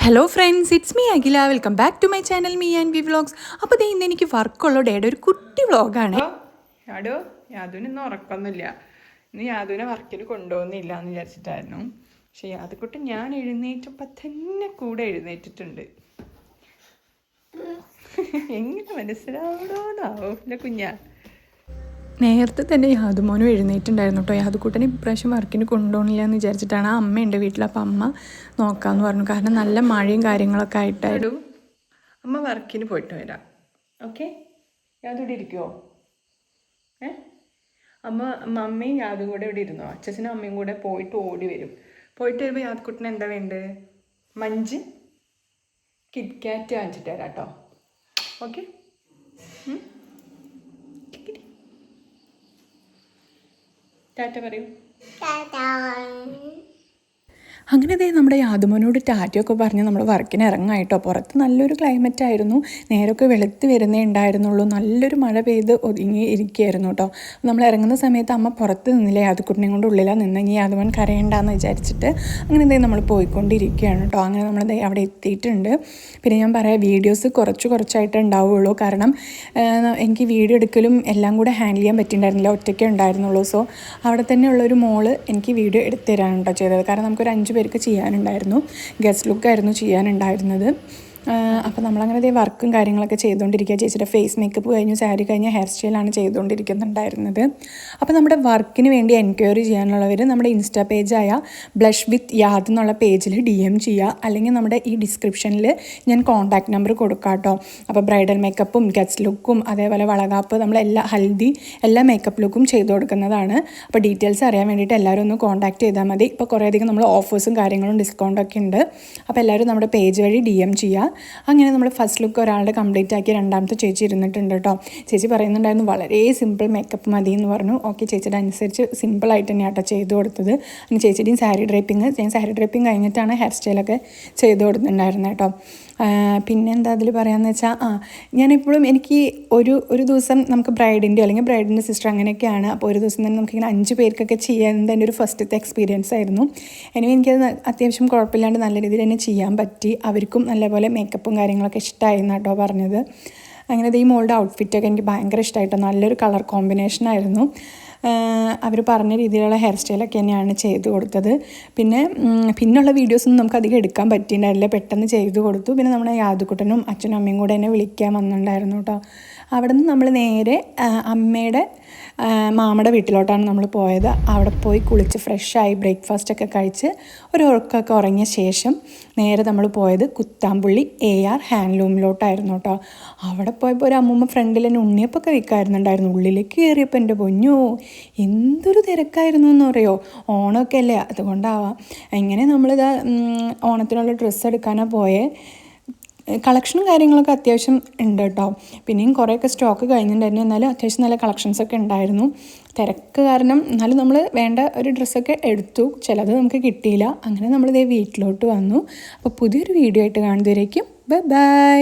Hello friends, it's me Akhila. Welcome back to my channel me and we vlogs. അപ്പോൾ ദേ ഇന്ന് എനിക്ക് വർക്കുള്ള ഡേയുടെ ഒരു കുട്ടി വ്ളോഗാണ്. യാടോ യാതൊന്നും ഉറക്കൊന്നുമില്ല. ഇന്ന് യാതൊരു വർക്കിന് കൊണ്ടുപോകുന്നില്ല എന്ന് വിചാരിച്ചിട്ടായിരുന്നു. പക്ഷെ യാതൊക്കെ ഞാൻ എഴുന്നേറ്റപ്പോൾ തന്നെ കൂടെ എഴുന്നേറ്റിട്ടുണ്ട്. എങ്ങനെ മനസ്സിലാവണോന്നാവില്ല കുഞ്ഞാ. നേരത്തെ തന്നെ യാതുമോനും എഴുന്നേറ്റുണ്ടായിരുന്നു കേട്ടോ. യാതുക്കൂട്ടനെ ഇപ്രാവശ്യം വർക്കിന് കൊണ്ടുപോകണില്ല എന്ന് വിചാരിച്ചിട്ടാണ്. അമ്മ ഉണ്ട് വീട്ടിൽ, അപ്പം അമ്മ നോക്കാമെന്ന് പറഞ്ഞു. കാരണം നല്ല മഴയും കാര്യങ്ങളൊക്കെ ആയിട്ടായിരുന്നു. അമ്മ വർക്കിന് പോയിട്ട് വരാം. ഓക്കെ, യാതോടെ ഇരിക്കുമോ? അമ്മയും യാതും കൂടെ ഇവിടെ ഇരുന്നോ? അച്ഛനും അമ്മയും കൂടെ പോയിട്ട് ഓടി വരും. പോയിട്ട് വരുമ്പോൾ യാദക്കുട്ടിന് എന്താ വേണ്ടത്? മഞ്ച് കിറ്റ്കാറ്റ് വാങ്ങിച്ചിട്ട് തരാം കേട്ടോ. ഓക്കെ, ടാറ്റ പറയൂ. അങ്ങനെ ദേ നമ്മുടെ യാതുമോനോട് ടാറ്റയൊക്കെ പറഞ്ഞ് നമ്മൾ വർക്കിന് ഇറങ്ങായിട്ടോ. പുറത്ത് നല്ലൊരു ക്ലൈമറ്റ് ആയിരുന്നു. നേരമൊക്കെ വെളുത്ത് വരുന്നേ ഉണ്ടായിരുന്നുള്ളൂ. നല്ലൊരു മഴ പെയ്ത് ഒതുങ്ങി ഇരിക്കുകയായിരുന്നു കേട്ടോ. നമ്മൾ ഇറങ്ങുന്ന സമയത്ത് അമ്മ പുറത്ത് നിന്നില്ലേ, യാതുക്കുട്ടിനെയും കൊണ്ട് ഉള്ളിലാണ് നിന്ന്. ഇനി യാതുമോൻ കരയണ്ടെന്ന് വിചാരിച്ചിട്ട് അങ്ങനെ ദേ നമ്മൾ പോയിക്കൊണ്ടിരിക്കുകയാണ് കേട്ടോ. അങ്ങനെ നമ്മൾ ദേ അവിടെ എത്തിയിട്ടുണ്ട്. പിന്നെ ഞാൻ പറയാം, വീഡിയോസ് കുറച്ചായിട്ട് ഉണ്ടാവുകയുള്ളൂ. കാരണം എനിക്ക് വീഡിയോ എടുക്കലും എല്ലാം കൂടെ ഹാൻഡിൽ ചെയ്യാൻ പറ്റിയിട്ടുണ്ടായിരുന്നില്ല, ഒറ്റയ്ക്കേ ഉണ്ടായിരുന്നുള്ളൂ. സോ അവിടെ തന്നെ ഉള്ളൊരു മോള് എനിക്ക് വീഡിയോ എടുത്ത് തരാണ് കേട്ടോ ചെയ്തത്. കാരണം നമുക്കൊരു 5 പേർക്ക് ചെയ്യാനുണ്ടായിരുന്നു. ഗസ്റ്റ് ലുക്കായിരുന്നു ചെയ്യാനുണ്ടായിരുന്നത്. അപ്പോൾ നമ്മളങ്ങനെ ദേ വർക്കും കാര്യങ്ങളൊക്കെ ചെയ്തുകൊണ്ടിരിക്കുക. ചേച്ചിയുടെ ഫേസ് മേക്കപ്പ് കഴിഞ്ഞു, സാരി കഴിഞ്ഞ ഹെയർ സ്റ്റൈലാണ് ചെയ്തുകൊണ്ടിരിക്കുന്നുണ്ടായിരുന്നത്. അപ്പോൾ നമ്മുടെ വർക്കിന് വേണ്ടി എൻക്വയറി ചെയ്യാനുള്ളവർ നമ്മുടെ ഇൻസ്റ്റാ പേജായ ബ്ലഷ് വിത്ത് യാദ് എന്നുള്ള പേജിൽ DM ചെയ്യുക. അല്ലെങ്കിൽ നമ്മുടെ ഈ ഡിസ്ക്രിപ്ഷനിൽ ഞാൻ കോൺടാക്ട് നമ്പർ കൊടുക്കാം കേട്ടോ. അപ്പോൾ ബ്രൈഡൽ മേക്കപ്പും ഗസ്റ്റ് ലുക്കും അതേപോലെ വളകാപ്പ്, നമ്മളെല്ലാ ഹൽദി എല്ലാ മേക്കപ്പ് ലുക്കും ചെയ്തു കൊടുക്കുന്നതാണ്. അപ്പോൾ ഡീറ്റെയിൽസ് അറിയാൻ വേണ്ടിയിട്ട് എല്ലാവരും ഒന്ന് കോൺടാക്ട് ചെയ്താൽ മതി. ഇപ്പോൾ കുറേയധികം നമ്മൾ ഓഫേഴ്സും കാര്യങ്ങളും ഡിസ്കൗണ്ടൊക്കെ ഉണ്ട്. അപ്പോൾ എല്ലാവരും നമ്മുടെ പേജ് വഴി DM ചെയ്യുക. അങ്ങനെ നമ്മൾ ഫസ്റ്റ് ലുക്ക് ഒരാളുടെ കംപ്ലീറ്റ് ആക്കി രണ്ടാമത്തെ ചേച്ചി ഇരുന്നിട്ടുണ്ട് കേട്ടോ. ചേച്ചി പറയുന്നുണ്ടായിരുന്നു വളരെ സിമ്പിൾ മേക്കപ്പ് മതി എന്ന് പറഞ്ഞു. ഓക്കെ, ചേച്ചിയുടെ അനുസരിച്ച് സിമ്പിളായിട്ട് തന്നെയാണ് കേട്ടോ ചെയ്ത് കൊടുത്തത്. അങ്ങനെ ചേച്ചിയുടെയും സാരി ഡ്രൈപ്പിംഗ് കഴിഞ്ഞിട്ടാണ് ഹെയർ സ്റ്റൈലൊക്കെ ചെയ്ത് കൊടുത്തിട്ടുണ്ടായിരുന്നത് കേട്ടോ. പിന്നെ എന്താ അതിൽ പറയാമെന്ന് വെച്ചാൽ, ഞാനെപ്പോഴും എനിക്ക് ഒരു ദിവസം നമുക്ക് ബ്രൈഡിൻ്റെ അല്ലെങ്കിൽ ബ്രൈഡിൻ്റെ സിസ്റ്റർ അങ്ങനെയൊക്കെയാണ്. അപ്പോൾ ഒരു ദിവസം തന്നെ നമുക്കിങ്ങനെ 5 പേർക്കൊക്കെ ചെയ്യാൻ എൻ്റെ ഒരു ഫസ്റ്റത്തെ എക്സ്പീരിയൻസ് ആയിരുന്നു. എനിക്കത് അത്യാവശ്യം കുഴപ്പമില്ലാണ്ട് നല്ല രീതിയിൽ തന്നെ ചെയ്യാൻ പറ്റി. അവർക്കും നല്ലപോലെ മേക്കപ്പും കാര്യങ്ങളൊക്കെ ഇഷ്ടമായിരുന്നു കേട്ടോ പറഞ്ഞത്. അങ്ങനെ ഈ മോളുടെ ഔട്ട്ഫിറ്റൊക്കെ എനിക്ക് ഭയങ്കര ഇഷ്ടമായിട്ടോ. നല്ലൊരു കളർ കോമ്പിനേഷനായിരുന്നു. അവർ പറഞ്ഞ രീതിയിലുള്ള ഹെയർ സ്റ്റൈലൊക്കെ തന്നെയാണ് ചെയ്ത് കൊടുത്തത്. പിന്നെയുള്ള വീഡിയോസൊന്നും നമുക്ക് അധികം എടുക്കാൻ പറ്റിയിട്ടുണ്ടായില്ല, പെട്ടെന്ന് ചെയ്ത് കൊടുത്തു. പിന്നെ നമ്മുടെ യാദുക്കുട്ടനും അച്ഛനും അമ്മയും കൂടെ എന്നെ വിളിക്കാൻ വന്നിട്ടുണ്ടായിരുന്നു കേട്ടോ. അവിടെ നിന്ന് നമ്മൾ നേരെ അമ്മയുടെ മാമയുടെ വീട്ടിലോട്ടാണ് നമ്മൾ പോയത്. അവിടെ പോയി കുളിച്ച് ഫ്രഷായി ബ്രേക്ക്ഫാസ്റ്റൊക്കെ കഴിച്ച് ഒരു ഉറക്കമൊക്കെ ഉറങ്ങിയ ശേഷം നേരെ നമ്മൾ പോയത് കുത്താമ്പുള്ളി AR ഹാൻഡ്ലൂമിലോട്ടായിരുന്നു കേട്ടോ. അവിടെ പോയപ്പോൾ ഒരു അമ്മൂമ്മ ഫ്രണ്ടിൽ തന്നെ ഉണ്ണിയപ്പൊക്കെ വിൽക്കാറുണ്ടായിരുന്നു. ഉള്ളിലേക്ക് കയറിയപ്പോൾ എൻ്റെ പൊന്നോ എന്തൊരു തിരക്കായിരുന്നു എന്ന് പറയുമോ. ഓണമൊക്കെ അല്ലേ, അതുകൊണ്ടാവാം. ഇങ്ങനെ നമ്മളിതാ ഓണത്തിനുള്ള ഡ്രസ്സ് എടുക്കാനാണ് പോയേ. കളക്ഷനും കാര്യങ്ങളൊക്കെ അത്യാവശ്യം ഉണ്ട് കേട്ടോ. പിന്നെയും കുറേയൊക്കെ സ്റ്റോക്ക് കഴിഞ്ഞിട്ടുണ്ടായിരുന്നു. എന്നാലും അത്യാവശ്യം നല്ല കളക്ഷൻസൊക്കെ ഉണ്ടായിരുന്നു. തിരക്ക് കാരണം എന്നാലും നമ്മൾ വേണ്ട ഒരു ഡ്രസ്സൊക്കെ എടുത്തു. ചിലത് നമുക്ക് കിട്ടിയില്ല. അങ്ങനെ നമ്മളിതേ വീട്ടിലോട്ട് വന്നു. അപ്പോൾ പുതിയൊരു വീഡിയോ ആയിട്ട് കാണുന്നവരേക്കും ബൈ.